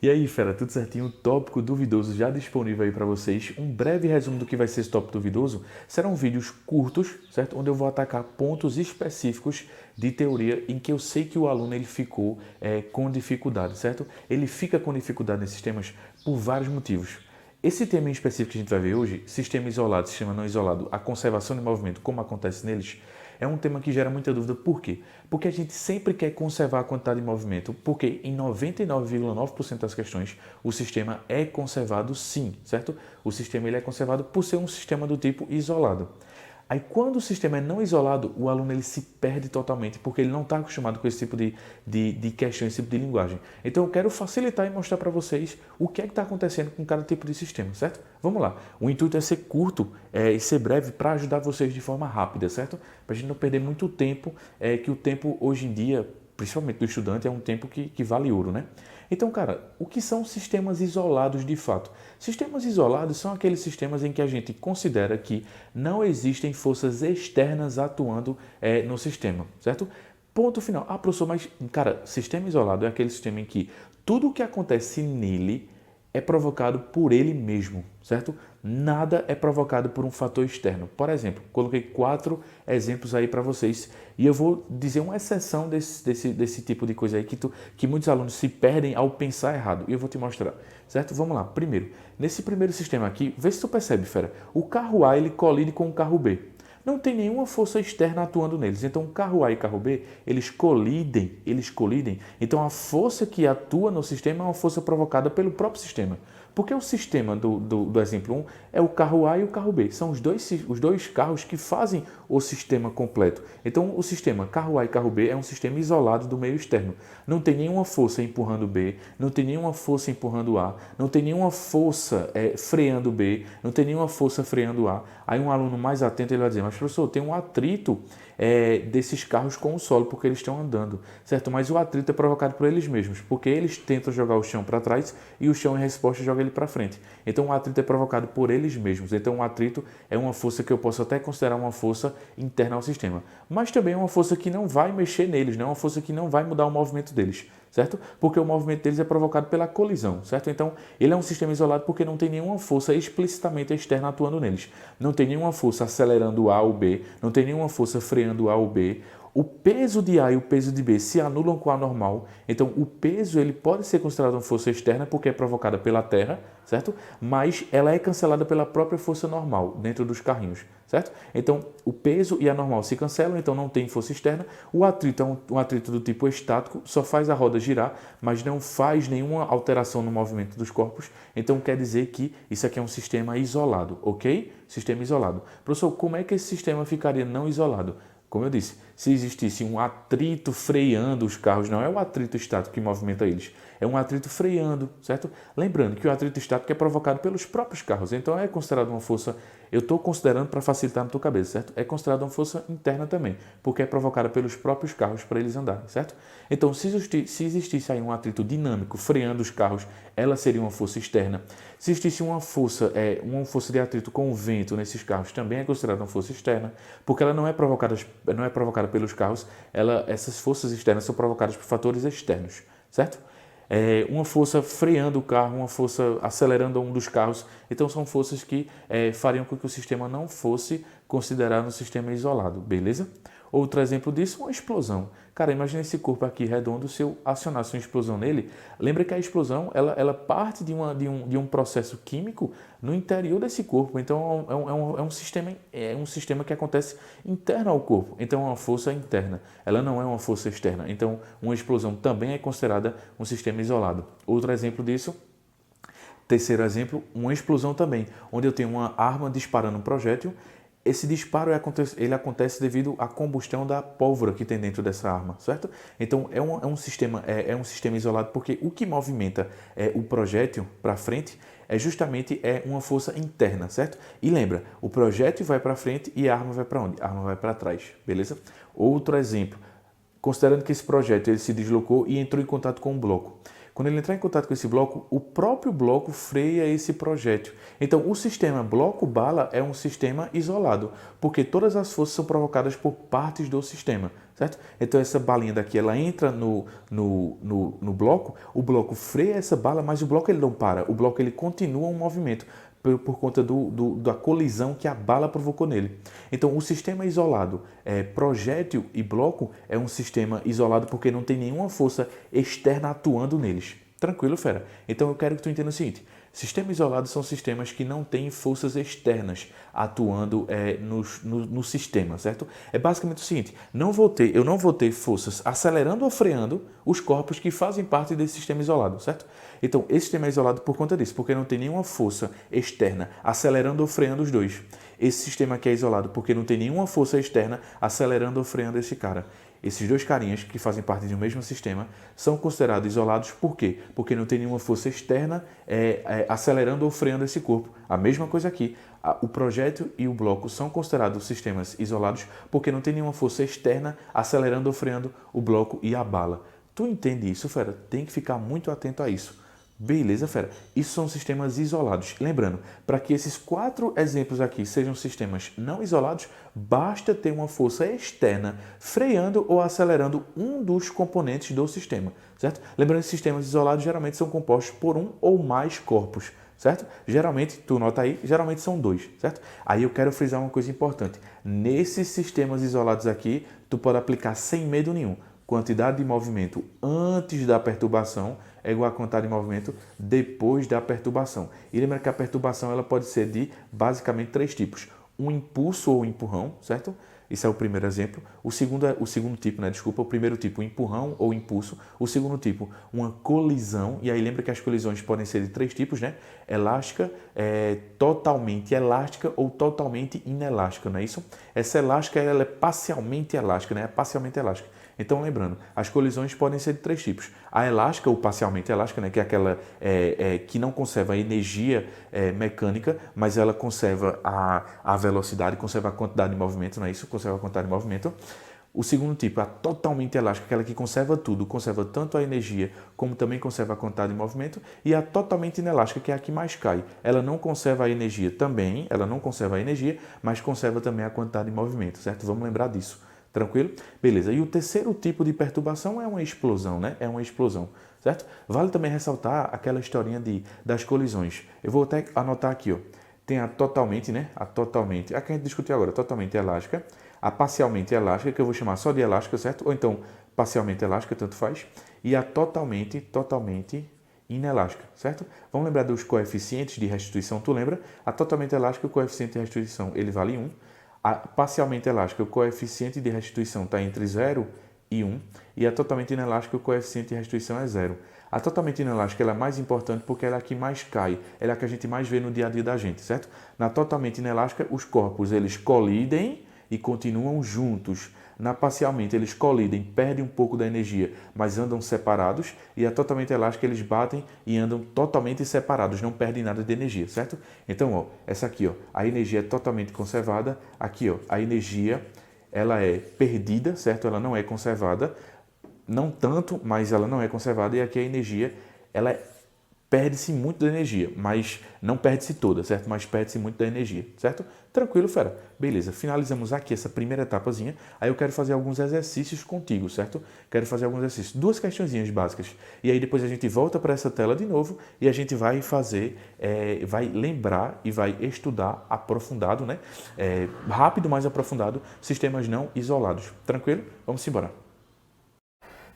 E aí, fera, tudo certinho? Tópico duvidoso já disponível aí para vocês. Um breve resumo do que vai ser esse tópico duvidoso. Serão vídeos curtos, certo? Onde eu vou atacar pontos específicos de teoria em que eu sei que o aluno ele ficou com dificuldade, certo? Ele fica com dificuldade nesses temas por vários motivos. Esse tema em específico que a gente vai ver hoje, sistema isolado, sistema não isolado, a conservação de movimento, como acontece neles, é um tema que gera muita dúvida. Por quê? Porque a gente sempre quer conservar a quantidade de movimento, porque em 99,9% das questões o sistema é conservado sim, certo? O sistema ele é conservado por ser um sistema do tipo isolado. Aí quando o sistema é não isolado, o aluno ele se perde totalmente, porque ele não está acostumado com esse tipo de questão, esse tipo de linguagem. Então eu quero facilitar e mostrar para vocês o que é que está acontecendo com cada tipo de sistema, certo? Vamos lá. O intuito é ser curto e ser breve para ajudar vocês de forma rápida, certo? Para a gente não perder muito tempo, que o tempo hoje em dia, principalmente do estudante, é um tempo que vale ouro, né? Então, cara, o que são sistemas isolados de fato? Sistemas isolados são aqueles sistemas em que a gente considera que não existem forças externas atuando no sistema, certo? Ponto final. Ah, professor, mas, cara, sistema isolado é aquele sistema em que tudo o que acontece nele é provocado por ele mesmo, certo? Nada é provocado por um fator externo. Por exemplo, coloquei 4 exemplos aí para vocês e eu vou dizer uma exceção desse tipo de coisa aí que muitos alunos se perdem ao pensar errado. E eu vou te mostrar, certo? Vamos lá. Primeiro, nesse primeiro sistema aqui, vê se tu percebe, fera. O carro A ele colide com o carro B. Não tem nenhuma força externa atuando neles. Então, carro A e carro B, eles colidem. Então, a força que atua no sistema é uma força provocada pelo próprio sistema. Porque o sistema do exemplo 1 é o carro A e o carro B. São os dois carros que fazem o sistema completo. Então, o sistema carro A e carro B é um sistema isolado do meio externo. Não tem nenhuma força empurrando B, não tem nenhuma força empurrando A, não tem nenhuma força freando B, não tem nenhuma força freando A. Aí um aluno mais atento ele vai dizer, mas professor, tem um atrito desses carros com o solo, porque eles estão andando, certo? Mas o atrito é provocado por eles mesmos, porque eles tentam jogar o chão para trás e o chão, em resposta, joga ele para frente. Então, o atrito é provocado por eles mesmos. Então, o atrito é uma força que eu posso até considerar uma força interna ao sistema, mas também é uma força que não vai mexer neles, não é uma força que não vai mudar o movimento deles, certo? Porque o movimento deles é provocado pela colisão, certo? Então, ele é um sistema isolado porque não tem nenhuma força explicitamente externa atuando neles. Não tem nenhuma força acelerando A ou B, não tem nenhuma força freando A ou B. O peso de A e o peso de B se anulam com a normal. Então, o peso ele pode ser considerado uma força externa porque é provocada pela Terra, certo? Mas ela é cancelada pela própria força normal dentro dos carrinhos, certo? Então, o peso e a normal se cancelam, então não tem força externa. O atrito é um atrito do tipo estático, só faz a roda girar, mas não faz nenhuma alteração no movimento dos corpos. Então, quer dizer que isso aqui é um sistema isolado, ok? Sistema isolado. Professor, como é que esse sistema ficaria não isolado? Como eu disse, se existisse um atrito freando os carros, não é o atrito estático que movimenta eles, é um atrito freando, certo? Lembrando que o atrito estático é provocado pelos próprios carros, então é considerado uma força, eu estou considerando para facilitar na tua cabeça, certo? É considerado uma força interna também, porque é provocada pelos próprios carros para eles andarem, certo? Então, se existisse aí um atrito dinâmico freando os carros, ela seria uma força externa. Se existisse uma força de atrito com o vento nesses carros, também é considerada uma força externa, porque ela não é provocada pelos carros, essas forças externas são provocadas por fatores externos, certo? Uma força freando o carro, uma força acelerando um dos carros. Então, são forças que fariam com que o sistema não fosse considerado um sistema isolado, beleza? Outro exemplo disso, uma explosão. Cara, imagina esse corpo aqui redondo, se eu acionasse uma explosão nele, lembra que a explosão, ela parte de um processo químico no interior desse corpo. Então, é um sistema que acontece interno ao corpo. Então, é uma força interna. Ela não é uma força externa. Então, uma explosão também é considerada um sistema isolado. Outro exemplo disso, terceiro exemplo, uma explosão também, onde eu tenho uma arma disparando um projétil. Esse disparo ele acontece devido à combustão da pólvora que tem dentro dessa arma, certo? Então é um sistema isolado porque o que movimenta o projétil para frente é justamente uma força interna, certo? E lembra, o projétil vai para frente e a arma vai para onde? A arma vai para trás, beleza? Outro exemplo, considerando que esse projétil ele se deslocou e entrou em contato com um bloco. Quando ele entrar em contato com esse bloco, o próprio bloco freia esse projétil. Então, o sistema bloco-bala é um sistema isolado, porque todas as forças são provocadas por partes do sistema, certo? Então, essa balinha daqui, ela entra no bloco, o bloco freia essa bala, mas o bloco ele não para, o bloco ele continua um movimento por conta da colisão que a bala provocou nele. Então, o sistema isolado, projétil e bloco, é um sistema isolado porque não tem nenhuma força externa atuando neles. Tranquilo, fera? Então, eu quero que tu entenda o seguinte. Sistemas isolados são sistemas que não têm forças externas atuando no sistema, certo? É basicamente o seguinte, eu não vou ter forças acelerando ou freando os corpos que fazem parte desse sistema isolado, certo? Então, esse sistema é isolado por conta disso, porque não tem nenhuma força externa acelerando ou freando os dois. Esse sistema aqui é isolado porque não tem nenhuma força externa acelerando ou freando esse cara. Esses dois carinhas que fazem parte de um mesmo sistema são considerados isolados por quê? Porque não tem nenhuma força externa acelerando ou freando esse corpo. A mesma coisa aqui. O projétil e o bloco são considerados sistemas isolados porque não tem nenhuma força externa acelerando ou freando o bloco e a bala. Tu entende isso, fera? Tem que ficar muito atento a isso. Beleza, fera? Isso são sistemas isolados. Lembrando, para que esses 4 exemplos aqui sejam sistemas não isolados, basta ter uma força externa freando ou acelerando um dos componentes do sistema, certo? Lembrando que sistemas isolados geralmente são compostos por um ou mais corpos, certo? Geralmente, tu nota aí, geralmente são 2, certo? Aí eu quero frisar uma coisa importante. Nesses sistemas isolados aqui, tu pode aplicar sem medo nenhum. Quantidade de movimento antes da perturbação é igual a quantidade de movimento depois da perturbação. E lembra que a perturbação ela pode ser de basicamente 3 tipos. Um impulso ou empurrão, certo? Esse é o primeiro exemplo. O segundo tipo, né? Desculpa, o primeiro tipo, empurrão ou impulso. O segundo tipo, uma colisão. E aí lembra que as colisões podem ser de 3 tipos, né? Elástica, totalmente elástica ou totalmente inelástica, não é isso? Essa elástica ela é parcialmente elástica, né? É parcialmente elástica. Então, lembrando, as colisões podem ser de 3 tipos. A elástica ou parcialmente elástica, né, que é aquela que não conserva a energia mecânica, mas ela conserva a velocidade, conserva a quantidade de movimento, não é isso? Conserva a quantidade de movimento. O segundo tipo, a totalmente elástica, aquela que conserva tudo, conserva tanto a energia como também conserva a quantidade de movimento. E a totalmente inelástica, que é a que mais cai. Ela não conserva a energia também, ela não conserva a energia, mas conserva também a quantidade de movimento, certo? Vamos lembrar disso. Tranquilo? Beleza. E o terceiro tipo de perturbação é uma explosão, né? É uma explosão, certo? Vale também ressaltar aquela historinha das colisões. Eu vou até anotar aqui, ó. Tem a totalmente, né? A totalmente, a que a gente discutiu agora, totalmente elástica. A parcialmente elástica, que eu vou chamar só de elástica, certo? Ou então, parcialmente elástica, tanto faz. E a totalmente inelástica, certo? Vamos lembrar dos coeficientes de restituição, tu lembra? A totalmente elástica, o coeficiente de restituição, ele vale 1. A parcialmente elástica, o coeficiente de restituição está entre 0 e 1. E a totalmente inelástica, o coeficiente de restituição é 0. A totalmente inelástica ela é mais importante porque ela é a que mais cai. Ela é a que a gente mais vê no dia a dia da gente, certo? Na totalmente inelástica, os corpos eles colidem e continuam juntos. Na parcialmente, eles colidem, perdem um pouco da energia, mas andam separados. E a totalmente elástica, eles batem e andam totalmente separados, não perdem nada de energia, certo? Então, ó, essa aqui, ó, a energia é totalmente conservada. Aqui, ó, a energia, ela é perdida, certo? Ela não é conservada. Não tanto, mas ela não é conservada. E aqui a energia, ela perde-se muito da energia, mas não perde-se toda, certo? Mas perde-se muito da energia, certo? Tranquilo, fera? Beleza, finalizamos aqui essa primeira etapazinha. Aí eu quero fazer alguns exercícios contigo, certo? Quero fazer alguns exercícios, 2 questõezinhas básicas. E aí depois a gente volta para essa tela de novo e a gente vai fazer, vai lembrar e vai estudar aprofundado, né? Rápido, mais aprofundado, sistemas não isolados. Tranquilo? Vamos embora.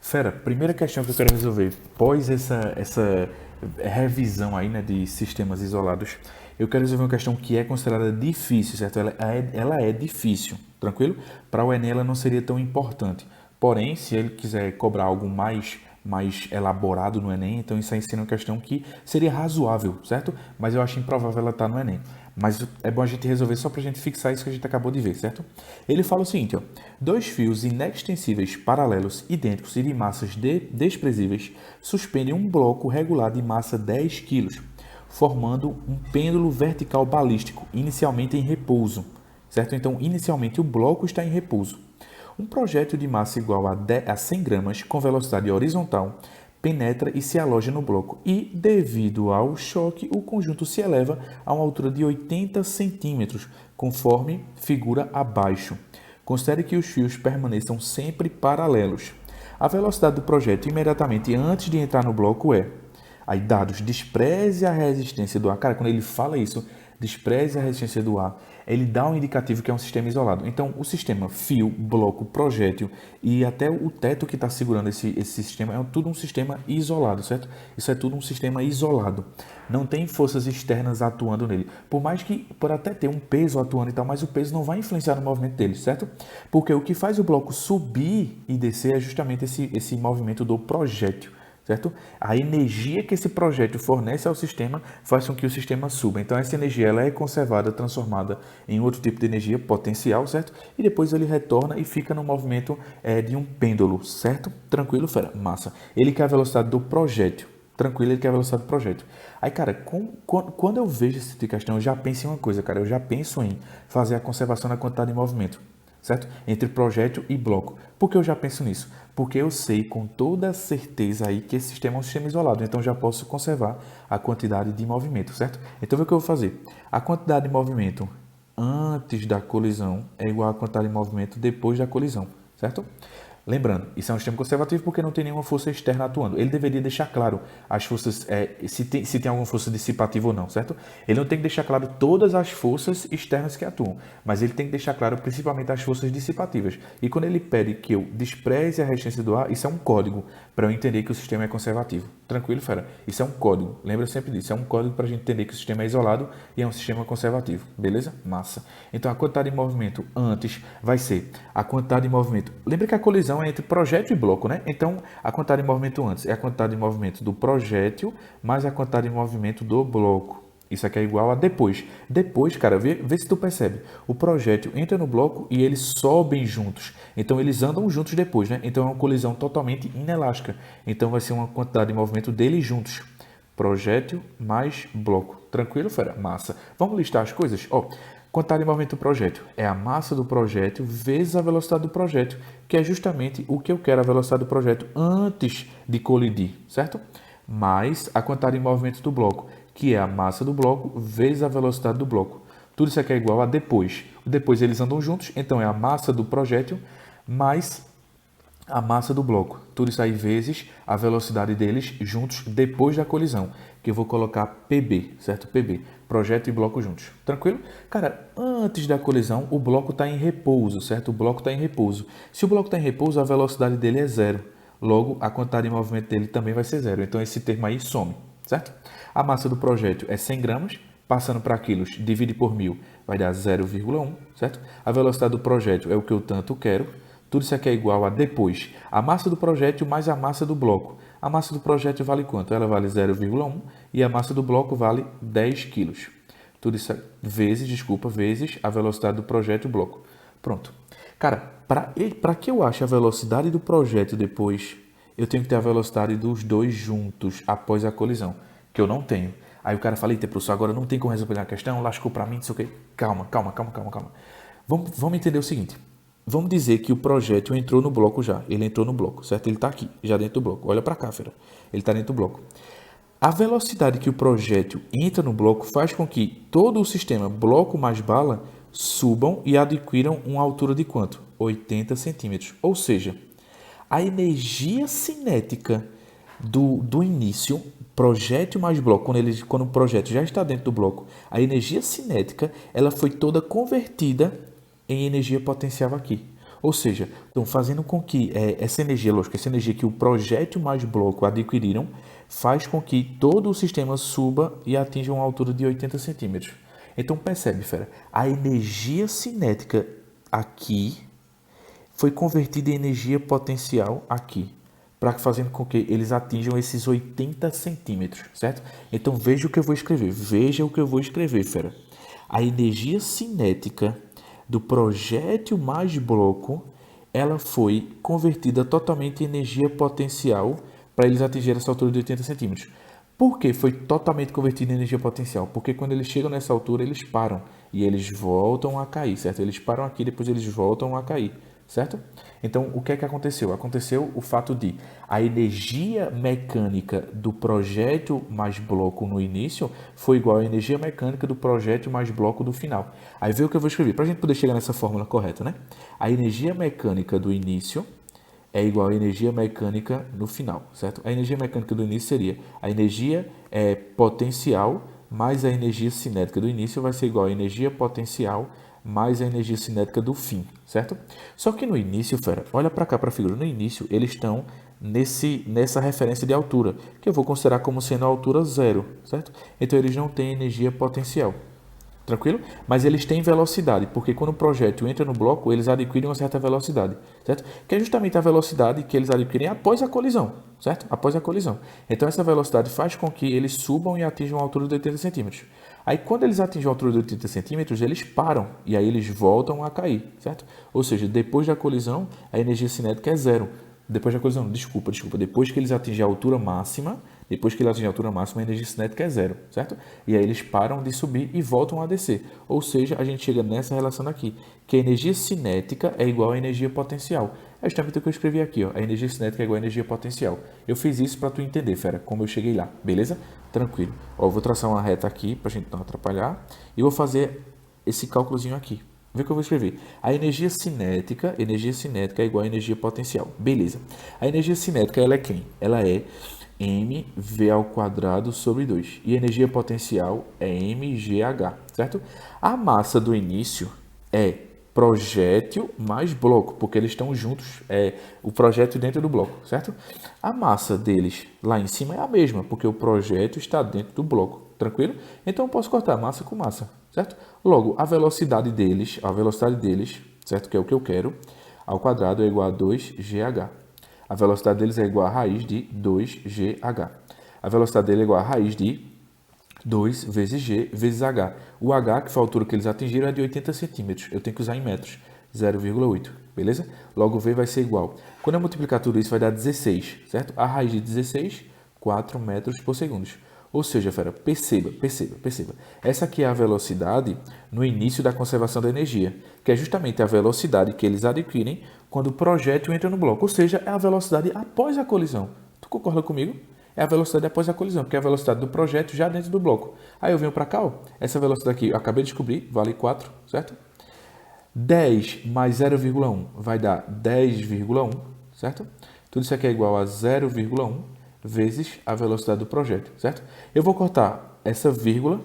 Fera, primeira questão que eu quero resolver, pós essa revisão aí, né, de sistemas isolados, eu quero resolver uma questão que é considerada difícil, certo? Ela é difícil, tranquilo? Para o Enem ela não seria tão importante. Porém, se ele quiser cobrar algo mais elaborado no Enem, então isso aí seria uma questão que seria razoável, certo? Mas eu acho improvável ela estar no Enem. Mas é bom a gente resolver só para a gente fixar isso que a gente acabou de ver, certo? Ele fala o seguinte, ó, 2 fios inextensíveis, paralelos, idênticos e de massas desprezíveis suspendem um bloco regular de massa 10 kg, formando um pêndulo vertical balístico, inicialmente em repouso, certo? Então, inicialmente o bloco está em repouso. Um projétil de massa igual a 100 gramas com velocidade horizontal penetra e se aloja no bloco. E, devido ao choque, o conjunto se eleva a uma altura de 80 centímetros, conforme figura abaixo. Considere que os fios permaneçam sempre paralelos. A velocidade do projétil imediatamente antes de entrar no bloco é... Aí, dados, despreze a resistência do ar. Cara, quando ele fala isso, despreze a resistência do ar, ele dá um indicativo que é um sistema isolado. Então, o sistema fio, bloco, projétil e até o teto que está segurando esse sistema é tudo um sistema isolado, certo? Isso é tudo um sistema isolado. Não tem forças externas atuando nele. Por até ter um peso atuando e tal, mas o peso não vai influenciar no movimento dele, certo? Porque o que faz o bloco subir e descer é justamente esse movimento do projétil. Certo? A energia que esse projétil fornece ao sistema faz com que o sistema suba. Então, essa energia ela é conservada, transformada em outro tipo de energia potencial, certo? E depois ele retorna e fica no movimento de um pêndulo, certo? Tranquilo, fera? Massa. Ele quer a velocidade do projétil. Tranquilo, ele quer a velocidade do projétil. Aí, cara, quando eu vejo esse tipo de questão, eu já penso em uma coisa, cara. Eu já penso em fazer a conservação da quantidade de movimento, certo? Entre projétil e bloco. Por que eu já penso nisso? Porque eu sei com toda certeza aí que esse sistema é um sistema isolado, então já posso conservar a quantidade de movimento, certo? Então, o que eu vou fazer? A quantidade de movimento antes da colisão é igual à quantidade de movimento depois da colisão, certo? Lembrando, isso é um sistema conservativo porque não tem nenhuma força externa atuando. Ele deveria deixar claro as forças, se tem alguma força dissipativa ou não, certo? Ele não tem que deixar claro todas as forças externas que atuam, mas ele tem que deixar claro principalmente as forças dissipativas. E quando ele pede que eu despreze a resistência do ar, isso é um código para eu entender que o sistema é conservativo. Tranquilo, fera? Isso é um código. Lembra sempre disso. É um código para a gente entender que o sistema é isolado e é um sistema conservativo. Beleza? Massa. Então, a quantidade de movimento antes vai ser a quantidade de movimento. Lembra que a colisão é entre projétil e bloco, né? Então, a quantidade de movimento antes é a quantidade de movimento do projétil mais a quantidade de movimento do bloco. Isso aqui é igual a depois. Depois, cara, vê se tu percebe. O projétil entra no bloco e eles sobem juntos. Então, eles andam juntos depois, né? Então, é uma colisão totalmente inelástica. Então, vai ser uma quantidade de movimento deles juntos. Projétil mais bloco. Tranquilo, fera? Massa. Vamos listar as coisas? Ó, quantidade de movimento do projétil é a massa do projétil vezes a velocidade do projétil, que é justamente o que eu quero, a velocidade do projétil antes de colidir, certo? Mais a quantidade de movimento do bloco, que é a massa do bloco vezes a velocidade do bloco. Tudo isso aqui é igual a depois. Depois eles andam juntos, então é a massa do projétil mais a massa do bloco. Tudo isso aí vezes a velocidade deles juntos depois da colisão, que eu vou colocar PB, certo? PB, projétil e bloco juntos. Tranquilo? Cara, antes da colisão, o bloco está em repouso, certo? O bloco está em repouso. Se o bloco está em repouso, a velocidade dele é zero. Logo, a quantidade de movimento dele também vai ser zero. Então, esse termo aí some, certo? A massa do projétil é 100 gramas, passando para quilos, divide por 1000, vai dar 0,1, certo? A velocidade do projétil é o que eu tanto quero. Tudo isso aqui é igual a depois a massa do projétil mais a massa do bloco. A massa do projétil vale quanto? Ela vale 0,1 e a massa do bloco vale 10 quilos. Tudo isso vezes a velocidade do projétil bloco. Pronto. Cara, para que eu ache a velocidade do projétil depois, eu tenho que ter a velocidade dos dois juntos após a colisão, que eu não tenho. Aí o cara fala, eita, professor, agora não tem como resolver a questão, lascou para mim, não sei o quê. Calma. Vamos entender o seguinte. Vamos dizer que o projétil entrou no bloco já. Ele entrou no bloco, certo? Ele está aqui, já dentro do bloco. Olha para cá, fera. Ele está dentro do bloco. A velocidade que o projétil entra no bloco faz com que todo o sistema bloco mais bala subam e adquiram uma altura de quanto? 80 centímetros. Ou seja, a energia cinética do início, projétil mais bloco, quando o projétil já está dentro do bloco, a energia cinética ela foi toda convertida em energia potencial aqui. Ou seja, estão fazendo com que essa energia que o projétil mais bloco adquiriram, faz com que todo o sistema suba e atinja uma altura de 80 centímetros. Então percebe, fera, a energia cinética aqui foi convertida em energia potencial aqui, para fazendo com que eles atinjam esses 80 centímetros, certo? Então veja o que eu vou escrever, fera. A energia cinética do projétil mais bloco, ela foi convertida totalmente em energia potencial para eles atingirem essa altura de 80 centímetros. Por que foi totalmente convertida em energia potencial? Porque quando eles chegam nessa altura, eles param e eles voltam a cair, certo? Eles param aqui, depois eles voltam a cair, certo? Então, o que é que aconteceu? Aconteceu o fato de a energia mecânica do projétil mais bloco no início foi igual à energia mecânica do projétil mais bloco do final. Aí vê o que eu vou escrever, para a gente poder chegar nessa fórmula correta, né? A energia mecânica do início é igual à energia mecânica no final, certo? A energia mecânica do início seria a energia potencial mais a energia cinética do início vai ser igual à energia potencial mais a energia cinética do fim, certo? Só que no início, fera, olha para cá para a figura, no início eles estão nessa referência de altura, que eu vou considerar como sendo a altura zero, certo? Então eles não têm energia potencial. Tranquilo? Mas eles têm velocidade, porque quando o projétil entra no bloco, eles adquirem uma certa velocidade, certo? Que é justamente a velocidade que eles adquirem após a colisão, certo? Após a colisão. Então, essa velocidade faz com que eles subam e atinjam a altura de 80 centímetros. Aí, quando eles atingem a altura de 80 centímetros, eles param e aí eles voltam a cair, certo? Ou seja, depois da colisão, a energia cinética é zero. Depois da colisão, desculpa. Depois que eles atingem a altura máxima, a energia cinética é zero, certo? E aí eles param de subir e voltam a descer. Ou seja, a gente chega nessa relação aqui, que a energia cinética é igual à energia potencial. É justamente o que eu escrevi aqui, ó. A energia cinética é igual à energia potencial. Eu fiz isso para tu entender, fera, como eu cheguei lá, beleza? Tranquilo. Ó, eu vou traçar uma reta aqui para a gente não atrapalhar e vou fazer esse cálculozinho aqui. Vê o que eu vou escrever. A energia cinética é igual à energia potencial. Beleza. A energia cinética, ela é quem? Ela é mv ao quadrado sobre 2. E a energia potencial é mgh, certo? A massa do início é projétil mais bloco, porque eles estão juntos, o projétil dentro do bloco, certo? A massa deles lá em cima é a mesma, porque o projétil está dentro do bloco, tranquilo? Então eu posso cortar massa com massa, certo? Logo, a velocidade deles, certo? Que é o que eu quero, ao quadrado é igual a 2gh. A velocidade deles é igual a raiz de 2gh. A velocidade dele é igual a raiz de 2 vezes g vezes h. O h, que foi a altura que eles atingiram, é de 80 centímetros. Eu tenho que usar em metros, 0,8, beleza? Logo v vai ser igual. Quando eu multiplicar tudo isso, vai dar 16, certo? A raiz de 16, 4 metros por segundo. Ou seja, fera, perceba. Essa aqui é a velocidade no início da conservação da energia, que é justamente a velocidade que eles adquirem quando o projétil entra no bloco. Ou seja, é a velocidade após a colisão. Tu concorda comigo? É a velocidade após a colisão, porque é a velocidade do projétil já dentro do bloco. Aí eu venho para cá, ó, essa velocidade aqui, eu acabei de descobrir, vale 4, certo? 10 mais 0,1 vai dar 10,1, certo? Tudo isso aqui é igual a 0,1 vezes a velocidade do projétil, certo? Eu vou cortar essa vírgula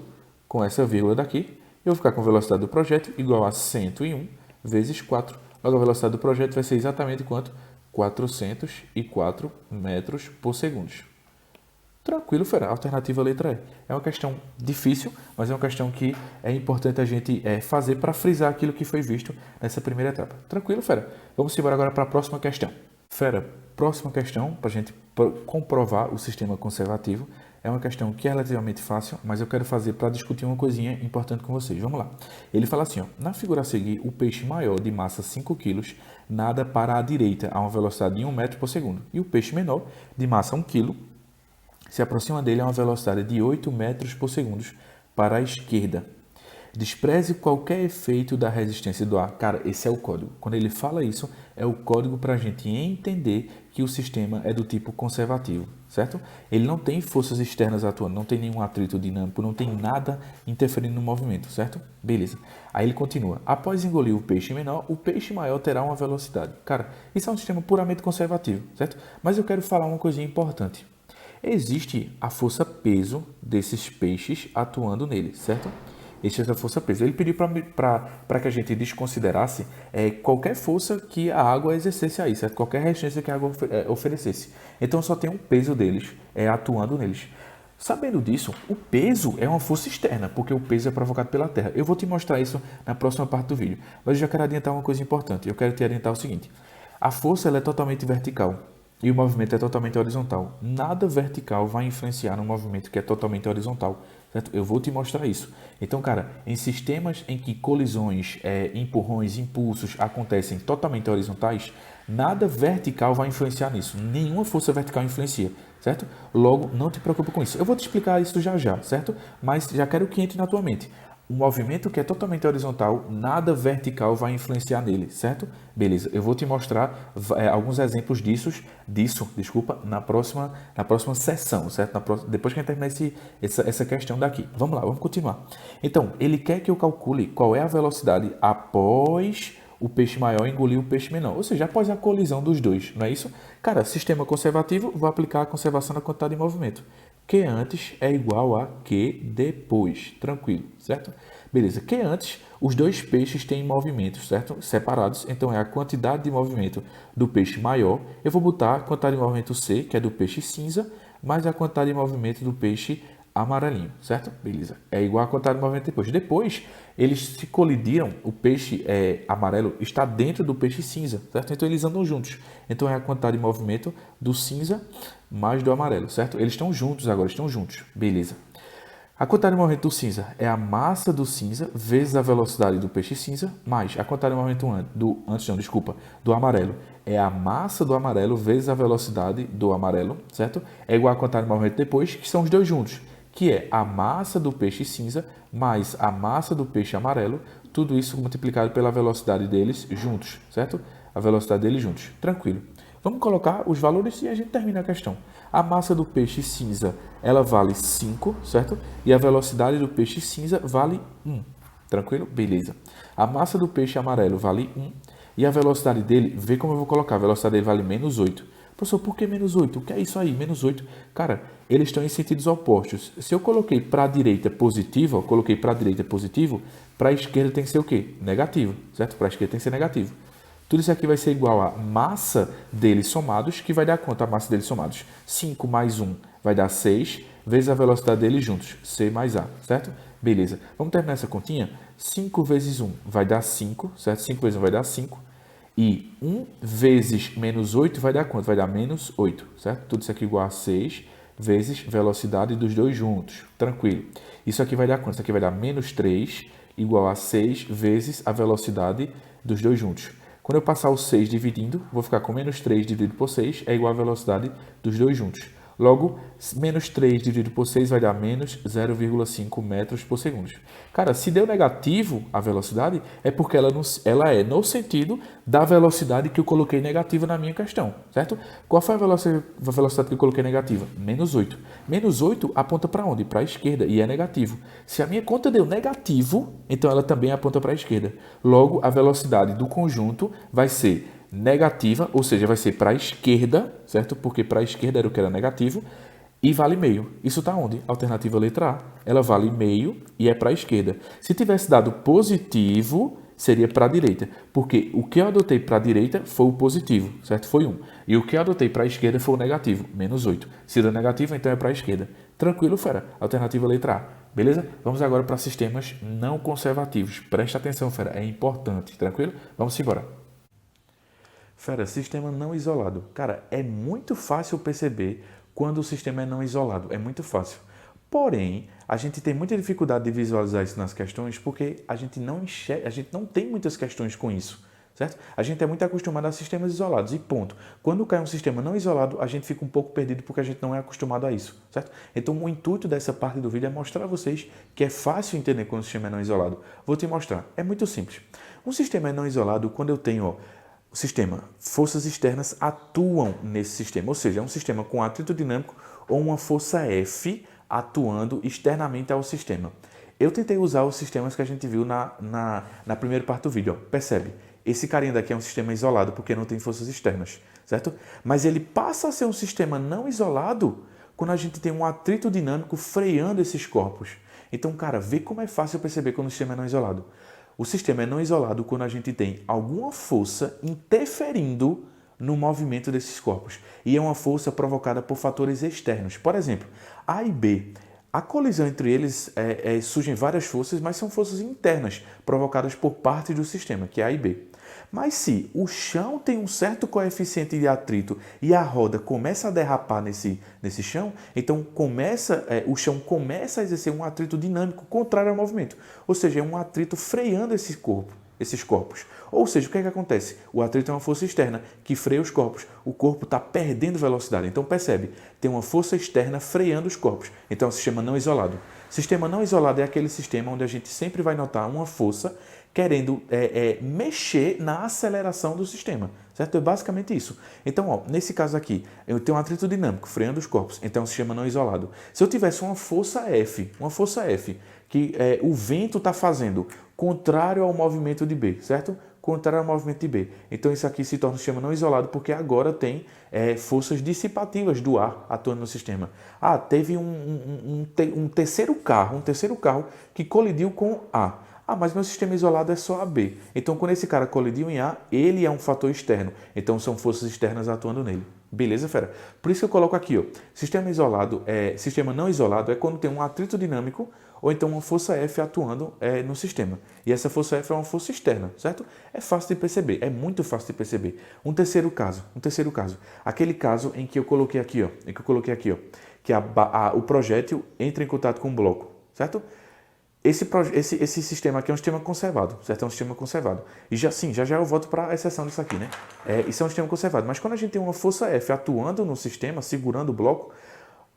com essa vírgula daqui, eu vou ficar com a velocidade do projétil igual a 101 vezes 4. Logo, a velocidade do projétil vai ser exatamente quanto? 404 metros por segundo. Tranquilo, fera. A alternativa letra E. É uma questão difícil, mas é uma questão que é importante a gente fazer para frisar aquilo que foi visto nessa primeira etapa. Tranquilo, fera. Vamos embora agora para a próxima questão. Fera, próxima questão, para a gente comprovar o sistema conservativo. É uma questão que é relativamente fácil, mas eu quero fazer para discutir uma coisinha importante com vocês. Vamos lá. Ele fala assim, ó, na figura a seguir, o peixe maior de massa 5 kg nada para a direita a uma velocidade de 1 metro por segundo. E o peixe menor, de massa 1 kg, se aproxima dele a uma velocidade de 8 metros por segundo para a esquerda. Despreze qualquer efeito da resistência do ar. Cara, esse é o código. Quando ele fala isso, é o código para a gente entender que o sistema é do tipo conservativo, certo? Ele não tem forças externas atuando, não tem nenhum atrito dinâmico, não tem nada interferindo no movimento, certo? Beleza. Aí ele continua. Após engolir o peixe menor, o peixe maior terá uma velocidade. Cara, isso é um sistema puramente conservativo, certo? Mas eu quero falar uma coisinha importante. Existe a força peso desses peixes atuando nele, certo? Existe essa força peso. Ele pediu para que a gente desconsiderasse qualquer força que a água exercesse aí, certo? Qualquer resistência que a água oferecesse. Então só tem um peso deles atuando neles. Sabendo disso, o peso é uma força externa, porque o peso é provocado pela Terra. Eu vou te mostrar isso na próxima parte do vídeo. Mas eu já quero adiantar uma coisa importante. Eu quero te adiantar o seguinte. A força ela é totalmente vertical. E o movimento é totalmente horizontal. Nada vertical vai influenciar no movimento que é totalmente horizontal, certo? Eu vou te mostrar isso. Então, cara, em sistemas em que colisões, empurrões, impulsos acontecem totalmente horizontais, nada vertical vai influenciar nisso. Nenhuma força vertical influencia, certo? Logo, não te preocupe com isso. Eu vou te explicar isso já já, certo? Mas já quero que entre na tua mente. um movimento que é totalmente horizontal, nada vertical vai influenciar nele, certo? Beleza, eu vou te mostrar alguns exemplos disso, na próxima sessão, certo? Depois que a gente terminar essa questão daqui. Vamos lá, vamos continuar. Então, ele quer que eu calcule qual é a velocidade após o peixe maior engolir o peixe menor, ou seja, após a colisão dos dois, não é isso? Cara, sistema conservativo, vou aplicar a conservação da quantidade de movimento. Q antes é igual a Q depois, tranquilo, certo? Beleza, Q antes, os dois peixes têm movimentos, certo? Separados, então é a quantidade de movimento do peixe maior. Eu vou botar a quantidade de movimento C, que é do peixe cinza, mais a quantidade de movimento do peixe amarelinho, certo? Beleza, é igual a quantidade de movimento depois. Depois, eles se colidiram, o peixe amarelo está dentro do peixe cinza, certo? Então, eles andam juntos. Então, é a quantidade de movimento do cinza mais do amarelo, certo? Eles estão juntos agora, estão juntos. Beleza. A quantidade de movimento do cinza é a massa do cinza vezes a velocidade do peixe cinza, mais a quantidade de movimento do amarelo. É a massa do amarelo vezes a velocidade do amarelo, certo? É igual a quantidade de movimento depois, que são os dois juntos, que é a massa do peixe cinza mais a massa do peixe amarelo, tudo isso multiplicado pela velocidade deles juntos, certo? A velocidade deles juntos. Tranquilo. Vamos colocar os valores e a gente termina a questão. A massa do peixe cinza, ela vale 5, certo? E a velocidade do peixe cinza vale 1. Tranquilo? Beleza. A massa do peixe amarelo vale 1 e a velocidade dele, vê como eu vou colocar, a velocidade dele vale menos 8. Professor, por que menos 8? O que é isso aí? Menos 8. Cara, eles estão em sentidos opostos. Se eu coloquei para a direita positivo, para a esquerda tem que ser o quê? Negativo, certo? Para a esquerda tem que ser negativo. Tudo isso aqui vai ser igual a massa deles somados, que vai dar quanto a massa deles somados? 5 mais 1 vai dar 6, vezes a velocidade deles juntos, C mais A, certo? Beleza. Vamos terminar essa continha? 5 vezes 1 vai dar 5, certo? 5 vezes 1 vai dar 5. E 1 vezes menos 8 vai dar quanto? Vai dar menos 8, certo? Tudo isso aqui igual a 6 vezes velocidade dos dois juntos. Tranquilo. Isso aqui vai dar quanto? Isso aqui vai dar menos 3 igual a 6 vezes a velocidade dos dois juntos. Quando eu passar o 6 dividindo, vou ficar com menos 3 dividido por 6 é igual à velocidade dos dois juntos. Logo, menos 3 dividido por 6 vai dar menos 0,5 metros por segundo. Cara, se deu negativo a velocidade, é porque ela é no sentido da velocidade que eu coloquei negativa na minha questão, certo? Qual foi a velocidade que eu coloquei negativa? Menos 8. Menos 8 aponta para onde? Para a esquerda, e é negativo. Se a minha conta deu negativo, então ela também aponta para a esquerda. Logo, a velocidade do conjunto vai ser negativa, ou seja, vai ser para a esquerda, certo? Porque para a esquerda era o que era negativo, e vale meio. Isso está onde? Alternativa letra A. Ela vale meio e é para a esquerda. Se tivesse dado positivo, seria para a direita, porque o que eu adotei para a direita foi o positivo, certo? Foi 1. E o que eu adotei para a esquerda foi o negativo, menos 8. Se deu negativo, então é para a esquerda. Tranquilo, fera? Alternativa letra A. Beleza? Vamos agora para sistemas não conservativos. Presta atenção, fera. É importante. Tranquilo? Vamos embora. Fera, sistema não isolado. Cara, é muito fácil perceber quando o sistema é não isolado. É muito fácil. Porém, a gente tem muita dificuldade de visualizar isso nas questões porque a gente não tem muitas questões com isso, certo? A gente é muito acostumado a sistemas isolados e ponto. Quando cai um sistema não isolado, a gente fica um pouco perdido porque a gente não é acostumado a isso, certo? Então, o intuito dessa parte do vídeo é mostrar a vocês que é fácil entender quando o sistema é não isolado. Vou te mostrar. É muito simples. Um sistema é não isolado quando eu tenho, o sistema, forças externas atuam nesse sistema, ou seja, é um sistema com atrito dinâmico ou uma força F atuando externamente ao sistema. Eu tentei usar os sistemas que a gente viu na primeira parte do vídeo. Ó. Percebe? Esse carinha daqui é um sistema isolado porque não tem forças externas, certo? Mas ele passa a ser um sistema não isolado quando a gente tem um atrito dinâmico freando esses corpos. Então, cara, vê como é fácil perceber quando o sistema é não isolado. O sistema é não isolado quando a gente tem alguma força interferindo no movimento desses corpos. E é uma força provocada por fatores externos. Por exemplo, A e B. A colisão entre eles surgem várias forças, mas são forças internas, provocadas por parte do sistema, que é A e B. Mas se o chão tem um certo coeficiente de atrito e a roda começa a derrapar nesse chão, então o chão começa a exercer um atrito dinâmico contrário ao movimento. Ou seja, é um atrito freando esses corpos. Ou seja, o que é que acontece? O atrito é uma força externa que freia os corpos. O corpo está perdendo velocidade. Então percebe, tem uma força externa freando os corpos. Então é um sistema não isolado. Sistema não isolado é aquele sistema onde a gente sempre vai notar uma força querendo mexer na aceleração do sistema, certo? É basicamente isso. Então, ó, nesse caso aqui, eu tenho um atrito dinâmico freando os corpos, então é um sistema não isolado. Se eu tivesse uma força F, que o vento está fazendo contrário ao movimento de B, certo? Contrário ao movimento de B. Então isso aqui se torna um sistema não isolado porque agora tem forças dissipativas do ar atuando no sistema. Ah, teve um terceiro carro que colidiu com A. Ah, mas meu sistema isolado é só AB. Então quando esse cara colidiu em A, ele é um fator externo. Então são forças externas atuando nele. Beleza, fera? Por isso que eu coloco aqui, ó, sistema não isolado é quando tem um atrito dinâmico ou então uma força F atuando no sistema. E essa força F é uma força externa, certo? É fácil de perceber, é muito fácil de perceber. Um terceiro caso. Aquele caso em que eu coloquei aqui, ó, que o projétil entra em contato com o bloco, certo? Esse sistema aqui é um sistema conservado, certo? É um sistema conservado. E já eu volto para a exceção disso aqui, né? Isso é um sistema conservado. Mas quando a gente tem uma força F atuando no sistema, segurando o bloco,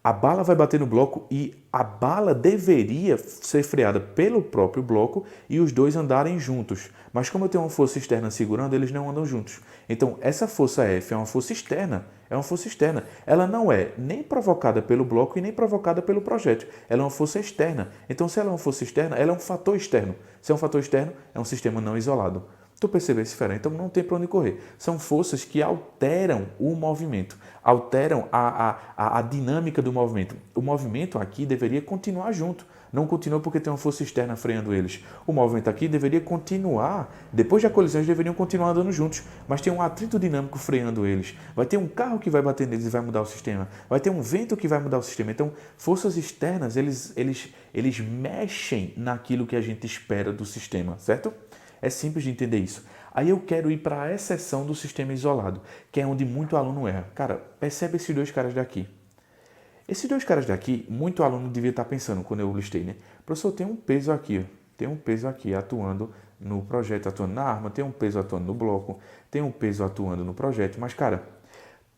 a bala vai bater no bloco e a bala deveria ser freada pelo próprio bloco e os dois andarem juntos. Mas como eu tenho uma força externa segurando, eles não andam juntos. Então, essa força F é uma força externa. Ela não é nem provocada pelo bloco e nem provocada pelo projétil. Ela é uma força externa. Então, se ela é uma força externa, ela é um fator externo. Se é um fator externo, é um sistema não isolado. Tu percebesse, fera? Então não tem para onde correr. São forças que alteram o movimento, alteram a dinâmica do movimento. O movimento aqui deveria continuar junto. Não continua porque tem uma força externa freando eles. O movimento aqui deveria continuar, depois da colisão eles deveriam continuar andando juntos, mas tem um atrito dinâmico freando eles. Vai ter um carro que vai bater neles e vai mudar o sistema. Vai ter um vento que vai mudar o sistema. Então, forças externas, eles mexem naquilo que a gente espera do sistema, certo? É simples de entender isso. Aí eu quero ir para a exceção do sistema isolado, que é onde muito aluno erra. Cara, percebe esses dois caras daqui. Esses dois caras daqui, muito aluno devia estar pensando quando eu listei, né? Professor, tem um peso aqui, atuando no projeto, atuando na arma, tem um peso atuando no bloco, tem um peso atuando no projeto, mas, cara,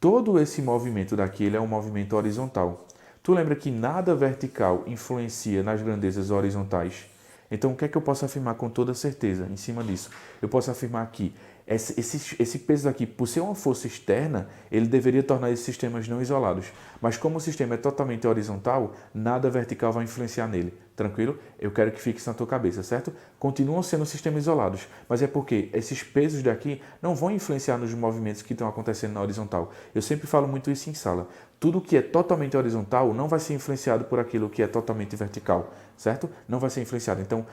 todo esse movimento daqui, ele é um movimento horizontal. Tu lembra que nada vertical influencia nas grandezas horizontais? Então, o que é que eu posso afirmar com toda certeza em cima disso? Eu posso afirmar que esse peso aqui, por ser uma força externa, ele deveria tornar esses sistemas não isolados. Mas como o sistema é totalmente horizontal, nada vertical vai influenciar nele. Tranquilo? Eu quero que fique isso na tua cabeça, certo? Continuam sendo sistemas isolados, mas é porque esses pesos daqui não vão influenciar nos movimentos que estão acontecendo na horizontal. Eu sempre falo muito isso em sala. Tudo que é totalmente horizontal não vai ser influenciado por aquilo que é totalmente vertical, certo? Não vai ser influenciado. Então,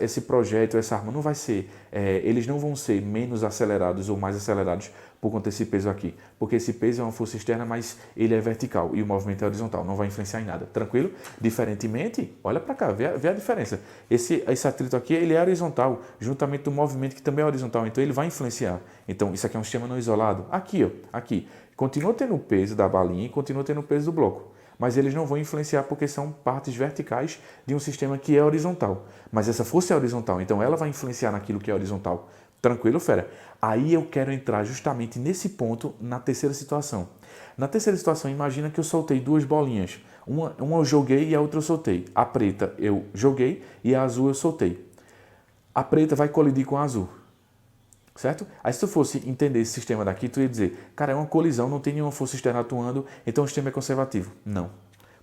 esse projeto, essa arma não vai ser... eles não vão ser menos acelerados ou mais acelerados por conta desse peso aqui. Porque esse peso é uma força externa, mas ele é vertical e o movimento é horizontal. Não vai influenciar em nada. Tranquilo? Diferentemente, olha para cá, vê a diferença. Esse atrito aqui, ele é horizontal, juntamente do movimento que também é horizontal. Então, ele vai influenciar. Então, isso aqui é um sistema não isolado. Aqui, ó, aqui. Continua tendo o peso da balinha e continua tendo o peso do bloco. Mas eles não vão influenciar porque são partes verticais de um sistema que é horizontal. Mas essa força é horizontal, então ela vai influenciar naquilo que é horizontal. Tranquilo, fera? Aí eu quero entrar justamente nesse ponto na terceira situação. Na terceira situação, imagina que eu soltei duas bolinhas. Uma eu joguei e a outra eu soltei. A preta eu joguei e a azul eu soltei. A preta vai colidir com a azul. Certo? Aí se tu fosse entender esse sistema daqui, tu ia dizer, cara, é uma colisão, não tem nenhuma força externa atuando, então o sistema é conservativo. Não.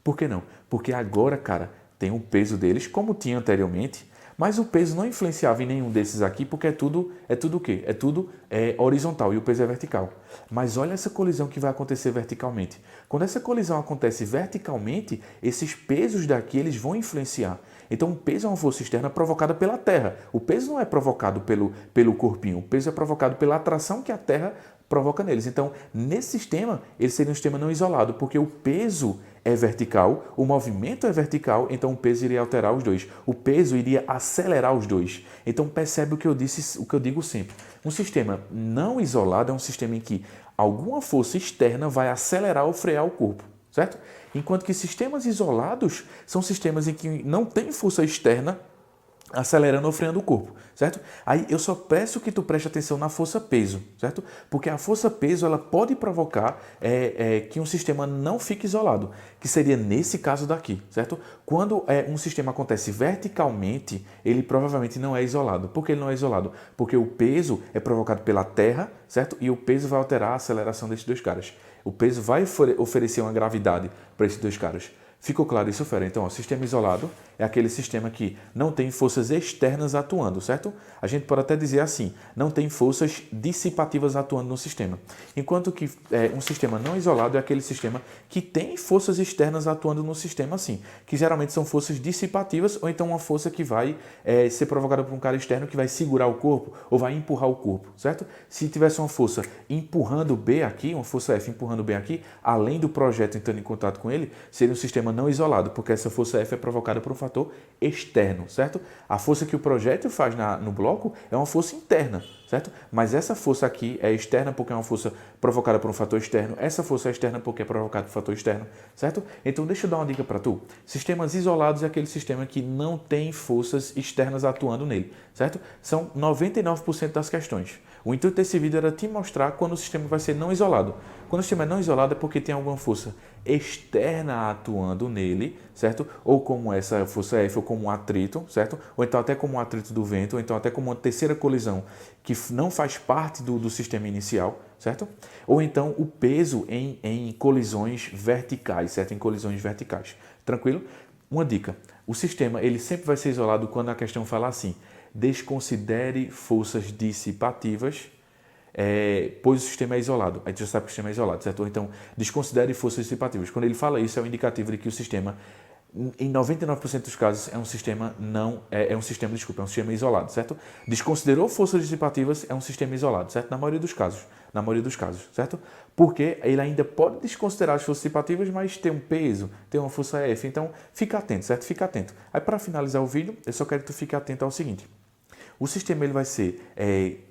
Por que não? Porque agora, cara, tem o peso deles, como tinha anteriormente, mas o peso não influenciava em nenhum desses aqui, porque é tudo o quê? É tudo horizontal e o peso é vertical. Mas olha essa colisão que vai acontecer verticalmente. Quando essa colisão acontece verticalmente, esses pesos daqui eles vão influenciar. Então o peso é uma força externa provocada pela Terra. O peso não é provocado pelo corpinho, o peso é provocado pela atração que a Terra provoca neles. Então, nesse sistema, ele seria um sistema não isolado, porque o peso é vertical, o movimento é vertical, então o peso iria alterar os dois. O peso iria acelerar os dois. Então, percebe o que eu digo sempre. Um sistema não isolado é um sistema em que alguma força externa vai acelerar ou frear o corpo, certo? Enquanto que sistemas isolados são sistemas em que não tem força externa acelerando ou freando o corpo, certo? Aí eu só peço que tu preste atenção na força-peso, certo? Porque a força-peso ela pode provocar que um sistema não fique isolado, que seria nesse caso daqui, certo? Quando um sistema acontece verticalmente, ele provavelmente não é isolado. Por que ele não é isolado? Porque o peso é provocado pela terra, certo? E o peso vai alterar a aceleração desses dois caras. O peso vai oferecer uma gravidade para esses dois caras. Ficou claro isso, fera? Então, o sistema isolado é aquele sistema que não tem forças externas atuando, certo? A gente pode até dizer assim, não tem forças dissipativas atuando no sistema. Enquanto que um sistema não isolado é aquele sistema que tem forças externas atuando no sistema, assim, que geralmente são forças dissipativas ou então uma força que vai ser provocada por um cara externo que vai segurar o corpo ou vai empurrar o corpo, certo? Se tivesse uma força empurrando B aqui, uma força F empurrando B aqui, além do projeto entrando em contato com ele, seria um sistema não isolado, porque essa força F é provocada por um fator externo, certo? A força que o projétil faz no bloco é uma força interna, certo? Mas essa força aqui é externa porque é uma força provocada por um fator externo, essa força é externa porque é provocada por um fator externo, certo? Então deixa eu dar uma dica para tu. Sistemas isolados é aquele sistema que não tem forças externas atuando nele, certo? São 99% das questões. O intuito desse vídeo era te mostrar quando o sistema vai ser não isolado. Quando o sistema é não isolado é porque tem alguma força externa atuando nele, certo? Ou como essa força F, ou como um atrito, certo? Ou então até como um atrito do vento, ou então até como uma terceira colisão que não faz parte do sistema inicial, certo? Ou então o peso em colisões verticais, certo? Em colisões verticais. Tranquilo? Uma dica. O sistema ele sempre vai ser isolado quando a questão fala assim: desconsidere forças dissipativas, pois o sistema é isolado. Aí tu já sabe que o sistema é isolado, certo? Ou então, desconsidere forças dissipativas. Quando ele fala isso, é um indicativo de que o sistema, em 99% dos casos, é um sistema isolado, certo? Desconsiderou forças dissipativas, é um sistema isolado, certo? Na maioria dos casos, certo? Porque ele ainda pode desconsiderar as forças dissipativas, mas tem um peso, tem uma força F, então fica atento, certo? Fica atento. Aí para finalizar o vídeo, eu só quero que tu fique atento ao seguinte: o sistema ele vai ser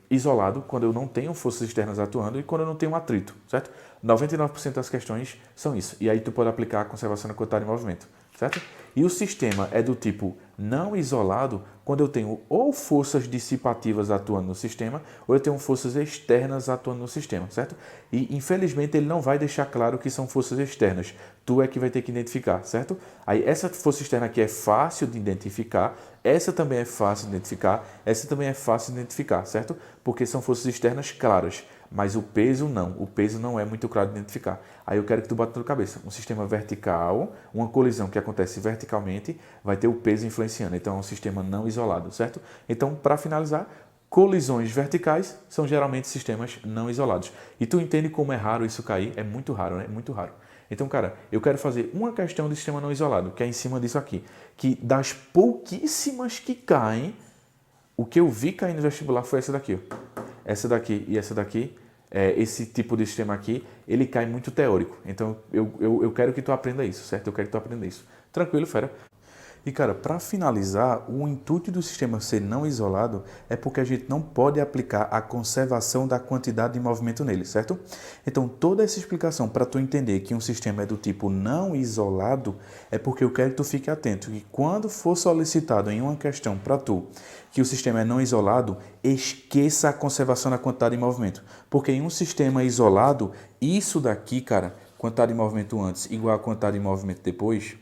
isolado quando eu não tenho forças externas atuando e quando eu não tenho um atrito, certo? 99% das questões são isso. E aí tu pode aplicar a conservação da quantidade de movimento, certo? E o sistema é do tipo não isolado quando eu tenho ou forças dissipativas atuando no sistema ou eu tenho forças externas atuando no sistema, certo? E infelizmente ele não vai deixar claro que são forças externas. Tu é que vai ter que identificar, certo? Aí essa força externa aqui é fácil de identificar, essa também é fácil de identificar, essa também é fácil de identificar, certo? Porque são forças externas claras. Mas o peso não é muito claro de identificar. Aí eu quero que tu bota na tua cabeça, um sistema vertical, uma colisão que acontece verticalmente, vai ter o peso influenciando, então é um sistema não isolado, certo? Então, para finalizar, colisões verticais são geralmente sistemas não isolados. E tu entende como é raro isso cair? É muito raro, né? Muito raro. Então, cara, eu quero fazer uma questão de sistema não isolado, que é em cima disso aqui, que das pouquíssimas que caem, o que eu vi cair no vestibular foi essa daqui, ó. Essa daqui e essa daqui. Esse tipo de sistema aqui, ele cai muito teórico. Então, eu quero que tu aprenda isso, certo? Eu quero que tu aprenda isso. Tranquilo, fera? E, cara, para finalizar, o intuito do sistema ser não isolado é porque a gente não pode aplicar a conservação da quantidade de movimento nele, certo? Então, toda essa explicação para tu entender que um sistema é do tipo não isolado é porque eu quero que tu fique atento que quando for solicitado em uma questão para tu que o sistema é não isolado, esqueça a conservação da quantidade de movimento. Porque em um sistema isolado, isso daqui, cara, quantidade de movimento antes igual a quantidade de movimento depois,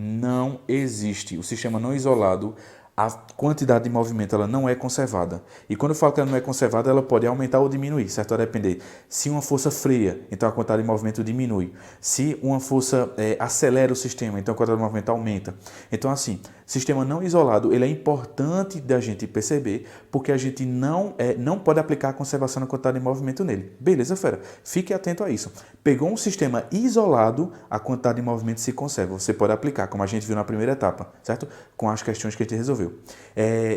não existe. O sistema não isolado, a quantidade de movimento ela não é conservada. E quando eu falo que ela não é conservada, ela pode aumentar ou diminuir, certo? Vai depender. Se uma força freia, então a quantidade de movimento diminui. Se uma força acelera o sistema, então a quantidade de movimento aumenta. Então, assim, sistema não isolado, ele é importante da gente perceber, porque a gente não pode aplicar a conservação da quantidade de movimento nele. Beleza, fera? Fique atento a isso. Pegou um sistema isolado, a quantidade de movimento se conserva. Você pode aplicar, como a gente viu na primeira etapa, certo? Com as questões que a gente resolveu.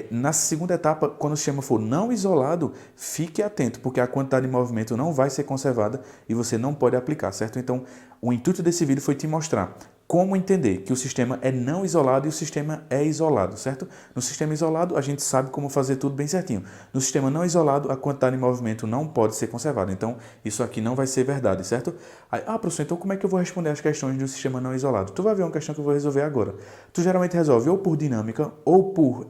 Na segunda etapa, quando o sistema for não isolado, fique atento, porque a quantidade de movimento não vai ser conservada e você não pode aplicar, certo? Então, o intuito desse vídeo foi te mostrar como entender que o sistema é não isolado e o sistema é isolado, certo? No sistema isolado, a gente sabe como fazer tudo bem certinho. No sistema não isolado, a quantidade de movimento não pode ser conservada. Então, isso aqui não vai ser verdade, certo? Aí, professor, então como é que eu vou responder as questões do sistema não isolado? Tu vai ver uma questão que eu vou resolver agora. Tu geralmente resolve ou por dinâmica, ou por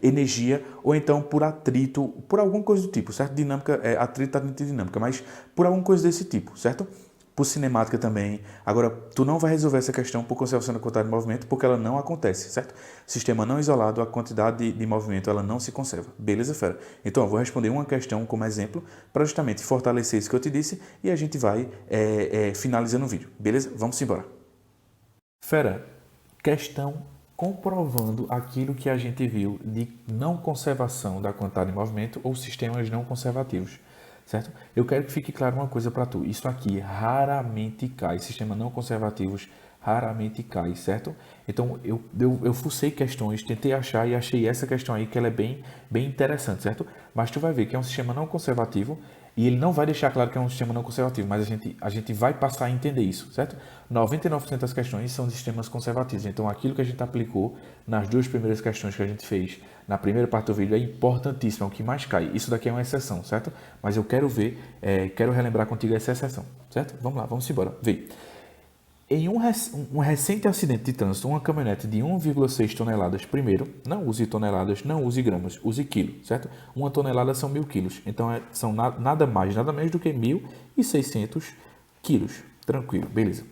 energia, ou então por atrito, por alguma coisa do tipo, certo? Dinâmica, atrito, atrito e dinâmica, mas por alguma coisa desse tipo, certo? Por cinemática também. Agora, tu não vai resolver essa questão por conservação da quantidade de movimento, porque ela não acontece, certo? Sistema não isolado, a quantidade de movimento, ela não se conserva. Beleza, fera? Então, eu vou responder uma questão como exemplo, para justamente fortalecer isso que eu te disse, e a gente vai finalizando o vídeo. Beleza? Vamos embora. Fera, questão comprovando aquilo que a gente viu de não conservação da quantidade de movimento ou sistemas não conservativos. Certo? Eu quero que fique claro uma coisa para tu. Isso aqui raramente cai. Sistemas não conservativos raramente cai, certo? Então, eu fucei questões, tentei achar e achei essa questão aí que ela é bem interessante, certo? Mas tu vai ver que é um sistema não conservativo e ele não vai deixar claro que é um sistema não conservativo, mas a gente vai passar a entender isso, certo? 99% das questões são de sistemas conservativos. Então, aquilo que a gente aplicou nas duas primeiras questões que a gente fez na primeira parte do vídeo é importantíssimo, é o que mais cai. Isso daqui é uma exceção, certo? Mas eu quero ver, quero relembrar contigo essa exceção, certo? Vamos lá, vamos embora. Vê. Em um recente acidente de trânsito, uma caminhonete de 1,6 toneladas, primeiro, não use toneladas, não use gramas, use quilo, certo? Uma tonelada são 1.000 quilos, então são nada mais, nada menos do que 1.600 quilos. Tranquilo, beleza.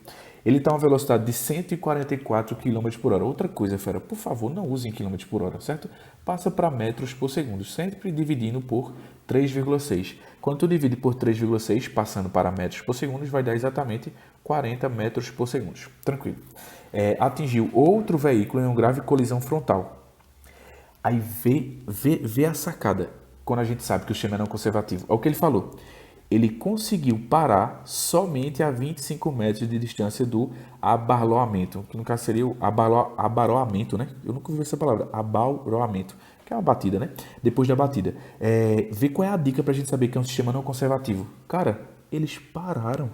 Ele está a uma velocidade de 144 km por hora. Outra coisa, fera, por favor, não use em km por hora, certo? Passa para metros por segundo, sempre dividindo por 3,6. Quando tu divide por 3,6, passando para metros por segundo, vai dar exatamente 40 metros por segundo. Tranquilo. Atingiu outro veículo em uma grave colisão frontal. Aí vê a sacada, quando a gente sabe que o sistema é não conservativo. É o que ele falou. Ele conseguiu parar somente a 25 metros de distância do abarroamento, que no caso seria o abarroamento, né? Eu nunca ouvi essa palavra, abarroamento, que é uma batida, né? Depois da batida. Vê qual é a dica para a gente saber que é um sistema não conservativo. Cara, eles pararam.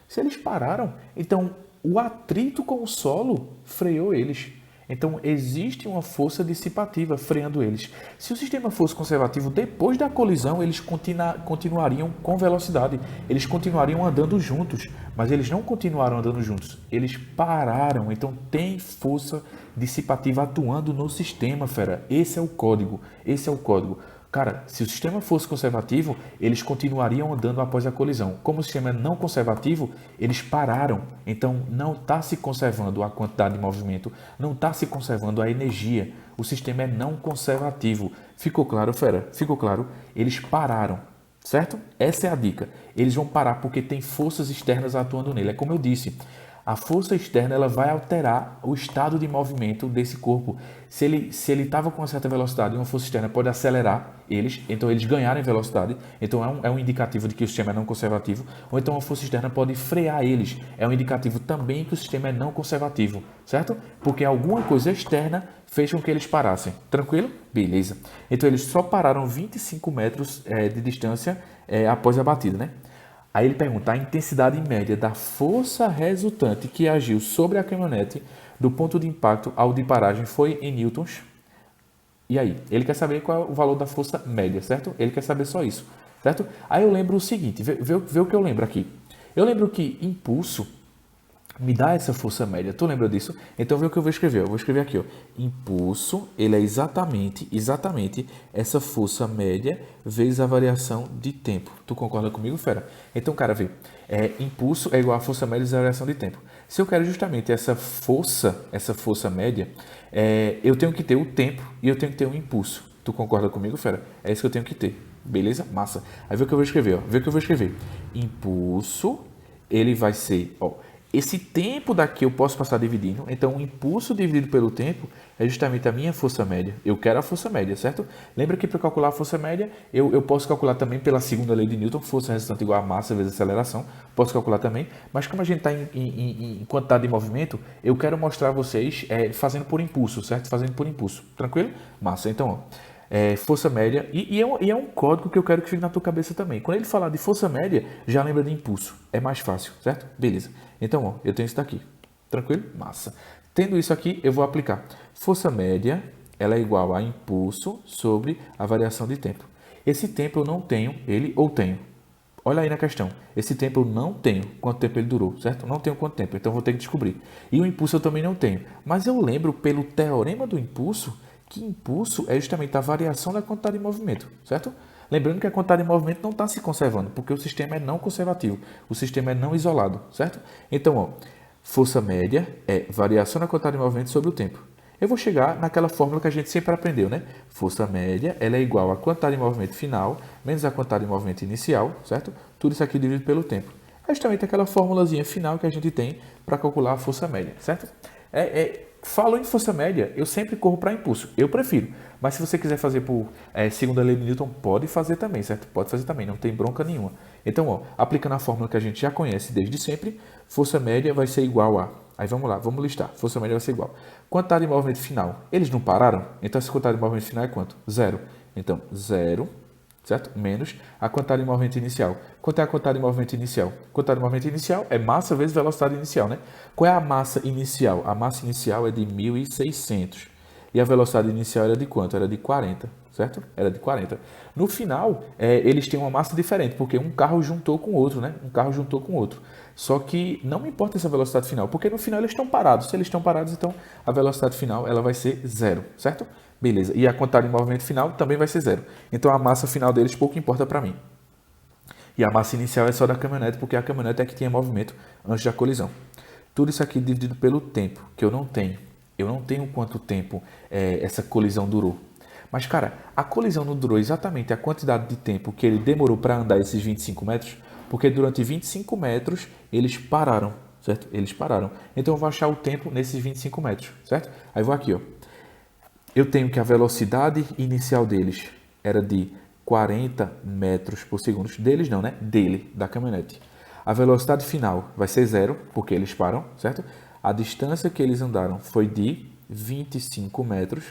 Se eles pararam, então o atrito com o solo freou eles. Então, existe uma força dissipativa freando eles. Se o sistema fosse conservativo, depois da colisão, eles continuariam com velocidade. Eles continuariam andando juntos, mas eles não continuaram andando juntos. Eles pararam. Então, tem força dissipativa atuando no sistema, fera. Esse é o código. Esse é o código. Cara, se o sistema fosse conservativo, eles continuariam andando após a colisão. Como o sistema é não conservativo, eles pararam. Então, não está se conservando a quantidade de movimento, não está se conservando a energia. O sistema é não conservativo. Ficou claro, fera? Ficou claro? Eles pararam, certo? Essa é a dica. Eles vão parar porque tem forças externas atuando nele. É como eu disse. A força externa ela vai alterar o estado de movimento desse corpo. Se ele estava com uma certa velocidade, uma força externa pode acelerar eles, então eles ganharem velocidade. Então é um indicativo de que o sistema é não conservativo. Ou então a força externa pode frear eles. É um indicativo também que o sistema é não conservativo, certo? Porque alguma coisa externa fez com que eles parassem. Tranquilo? Beleza. Então eles só pararam 25 metros de distância após a batida, né? Aí ele pergunta a intensidade média da força resultante que agiu sobre a caminhonete do ponto de impacto ao de paragem foi em newtons. E aí? Ele quer saber qual é o valor da força média, certo? Ele quer saber só isso, certo? Aí eu lembro o seguinte, vê o que eu lembro aqui. Eu lembro que impulso me dá essa força média. Tu lembra disso? Então vê o que eu vou escrever. Eu vou escrever aqui, ó. Impulso, ele é exatamente essa força média vezes a variação de tempo. Tu concorda comigo, fera? Então, cara, vê. Impulso é igual a força média vezes a variação de tempo. Se eu quero justamente essa força média, eu tenho que ter o tempo e eu tenho que ter o impulso. Tu concorda comigo, fera? É isso que eu tenho que ter. Beleza? Massa. Aí vê o que eu vou escrever, ó. Vê o que eu vou escrever. Impulso, ele vai ser, ó. Esse tempo daqui eu posso passar dividindo, então o impulso dividido pelo tempo é justamente a minha força média. Eu quero a força média, certo? Lembra que para calcular a força média, eu posso calcular também pela segunda lei de Newton, força resultante igual a massa vezes aceleração, posso calcular também, mas como a gente está em quantidade de movimento, eu quero mostrar a vocês fazendo por impulso, certo? Fazendo por impulso, tranquilo? Massa, então, ó. Força média, e é um código que eu quero que fique na tua cabeça também. Quando ele falar de força média, já lembra de impulso. É mais fácil, certo? Beleza. Então, ó, eu tenho isso daqui. Tranquilo? Massa. Tendo isso aqui, eu vou aplicar. Força média, ela é igual a impulso sobre a variação de tempo. Esse tempo eu não tenho, ele ou tenho. Olha aí na questão. Esse tempo eu não tenho quanto tempo ele durou, certo? Não tenho quanto tempo, então vou ter que descobrir. E o impulso eu também não tenho. Mas eu lembro pelo teorema do impulso que impulso é justamente a variação da quantidade de movimento, certo? Lembrando que a quantidade de movimento não está se conservando, porque o sistema é não conservativo, o sistema é não isolado, certo? Então, ó, força média é variação da quantidade de movimento sobre o tempo. Eu vou chegar naquela fórmula que a gente sempre aprendeu, né? Força média, ela é igual à quantidade de movimento final menos a quantidade de movimento inicial, certo? Tudo isso aqui dividido pelo tempo. É justamente aquela formulazinha final que a gente tem para calcular a força média, certo? Falando em força média, eu sempre corro para impulso. Eu prefiro. Mas se você quiser fazer por segunda lei de Newton, pode fazer também, certo? Pode fazer também, não tem bronca nenhuma. Então, ó, aplicando a fórmula que a gente já conhece desde sempre, força média vai ser igual a... Aí vamos lá, vamos listar. Força média vai ser igual. Quantidade de movimento final. Eles não pararam? Então, essa quantidade de movimento final é quanto? Zero. Então, zero, certo? Menos a quantidade de movimento inicial. Quanto é a quantidade de movimento inicial? A quantidade de movimento inicial é massa vezes velocidade inicial, né? Qual é a massa inicial? A massa inicial é de 1.600. E a velocidade inicial era de quanto? Era de 40, certo? Era de 40. No final, eles têm uma massa diferente, porque um carro juntou com o outro, né? Um carro juntou com o outro. Só que não me importa essa velocidade final, porque no final eles estão parados. Se eles estão parados, então a velocidade final ela vai ser zero, certo? Beleza. E a quantidade de movimento final também vai ser zero. Então a massa final deles pouco importa para mim. E a massa inicial é só da caminhonete, porque a caminhonete é que tinha movimento antes da colisão. Tudo isso aqui dividido pelo tempo, que eu não tenho. Eu não tenho quanto tempo essa colisão durou. Mas, cara, a colisão não durou exatamente a quantidade de tempo que ele demorou para andar esses 25 metros, porque durante 25 metros eles pararam, certo? Eles pararam. Então eu vou achar o tempo nesses 25 metros, certo? Aí vou aqui, ó. Eu tenho que a velocidade inicial deles era de 40 metros por segundo. Deles não, né? Dele, da caminhonete. A velocidade final vai ser zero, porque eles param, certo? A distância que eles andaram foi de 25 metros,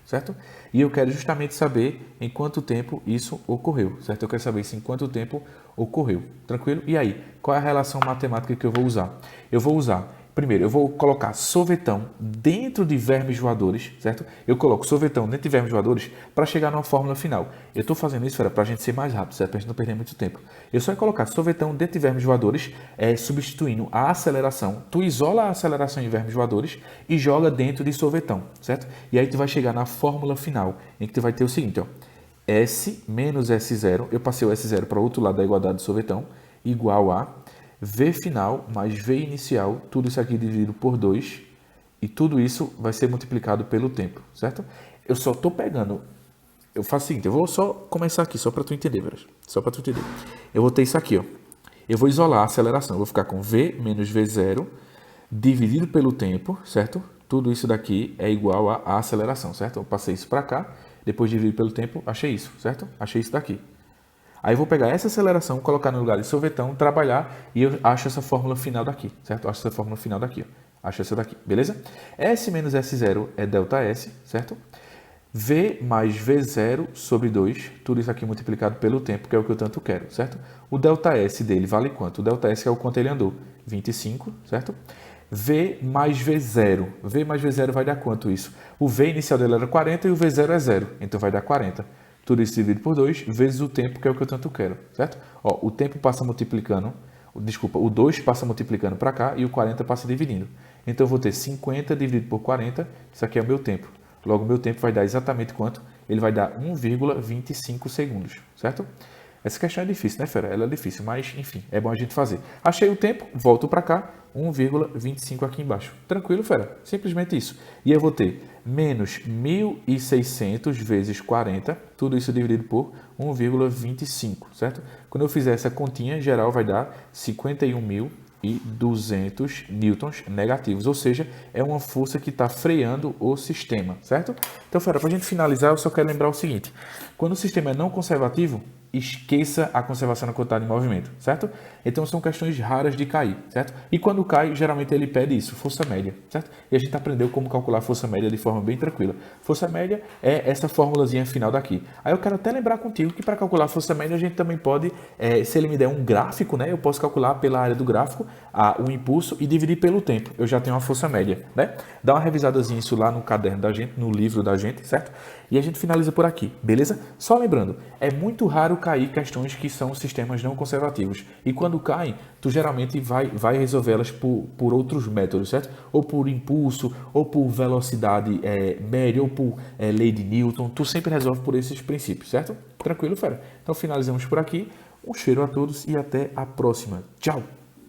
certo? E eu quero justamente saber em quanto tempo isso ocorreu, certo? Eu quero saber se em quanto tempo ocorreu, tranquilo? E aí, qual é a relação matemática que eu vou usar? Eu vou usar, primeiro, eu vou colocar sorvetão dentro de vermes voadores, certo? Eu coloco sorvetão dentro de vermes voadores para chegar numa fórmula final. Eu estou fazendo isso, para a gente ser mais rápido, certo? Para a gente não perder muito tempo. Eu só ia colocar sorvetão dentro de vermes voadores, substituindo a aceleração. Tu isola a aceleração em vermes voadores e joga dentro de sorvetão, certo? E aí tu vai chegar na fórmula final, em que tu vai ter o seguinte, ó. S menos S0, eu passei o S0 para o outro lado da igualdade do sorvetão, igual a V final mais V inicial, tudo isso aqui dividido por 2, e tudo isso vai ser multiplicado pelo tempo, certo? Eu só estou pegando, eu faço o seguinte, eu vou só começar aqui, só para tu entender, velho. Só para tu entender. Eu vou ter isso aqui, ó. Eu vou isolar a aceleração, eu vou ficar com V menos V0 dividido pelo tempo, certo? Tudo isso daqui é igual a aceleração, certo? Eu passei isso para cá, depois dividido pelo tempo, achei isso, certo? Achei isso daqui. Aí eu vou pegar essa aceleração, colocar no lugar de sorvetão, trabalhar e eu acho essa fórmula final daqui, certo? Eu acho essa fórmula final daqui, ó. Acho essa daqui, beleza? S menos S0 é ΔS, certo? V mais V0 sobre 2, tudo isso aqui multiplicado pelo tempo, que é o que eu tanto quero, certo? O ΔS dele vale quanto? O ΔS é o quanto ele andou, 25, certo? V mais V0. V mais V0 vai dar quanto isso? O V inicial dele era 40 e o V0 é 0, então vai dar 40. Tudo isso dividido por 2 vezes o tempo, que é o que eu tanto quero, certo? Ó, o tempo passa multiplicando, o 2 passa multiplicando para cá e o 40 passa dividindo. Então eu vou ter 50 dividido por 40, isso aqui é o meu tempo. Logo, o meu tempo vai dar exatamente quanto? Ele vai dar 1,25 segundos, certo? Essa questão é difícil, né, fera? Ela é difícil, mas, enfim, é bom a gente fazer. Achei o tempo, volto para cá, 1,25 aqui embaixo. Tranquilo, fera? Simplesmente isso. E eu vou ter menos 1.600 vezes 40, tudo isso dividido por 1,25, certo? Quando eu fizer essa continha, geral vai dar 51.200 newtons negativos, ou seja, é uma força que está freando o sistema, certo? Então, fera, para a gente finalizar, eu só quero lembrar o seguinte, quando o sistema é não conservativo, esqueça a conservação da quantidade de movimento, certo? Então são questões raras de cair, certo? E quando cai, geralmente ele pede isso, força média, certo? E a gente aprendeu como calcular a força média de forma bem tranquila. Força média é essa formulazinha final daqui. Aí eu quero até lembrar contigo que para calcular a força média a gente também pode, se ele me der um gráfico, né? Eu posso calcular pela área do gráfico o impulso e dividir pelo tempo. Eu já tenho uma força média, né? Dá uma revisadazinha isso lá no caderno da gente, no livro da gente, certo? E a gente finaliza por aqui, beleza? Só lembrando, é muito raro cair questões que são sistemas não conservativos. E quando caem, tu geralmente vai resolvê-las por outros métodos, certo? Ou por impulso, ou por velocidade média, ou por lei de Newton. Tu sempre resolve por esses princípios, certo? Tranquilo, fera? Então finalizamos por aqui. Um cheiro a todos e até a próxima. Tchau!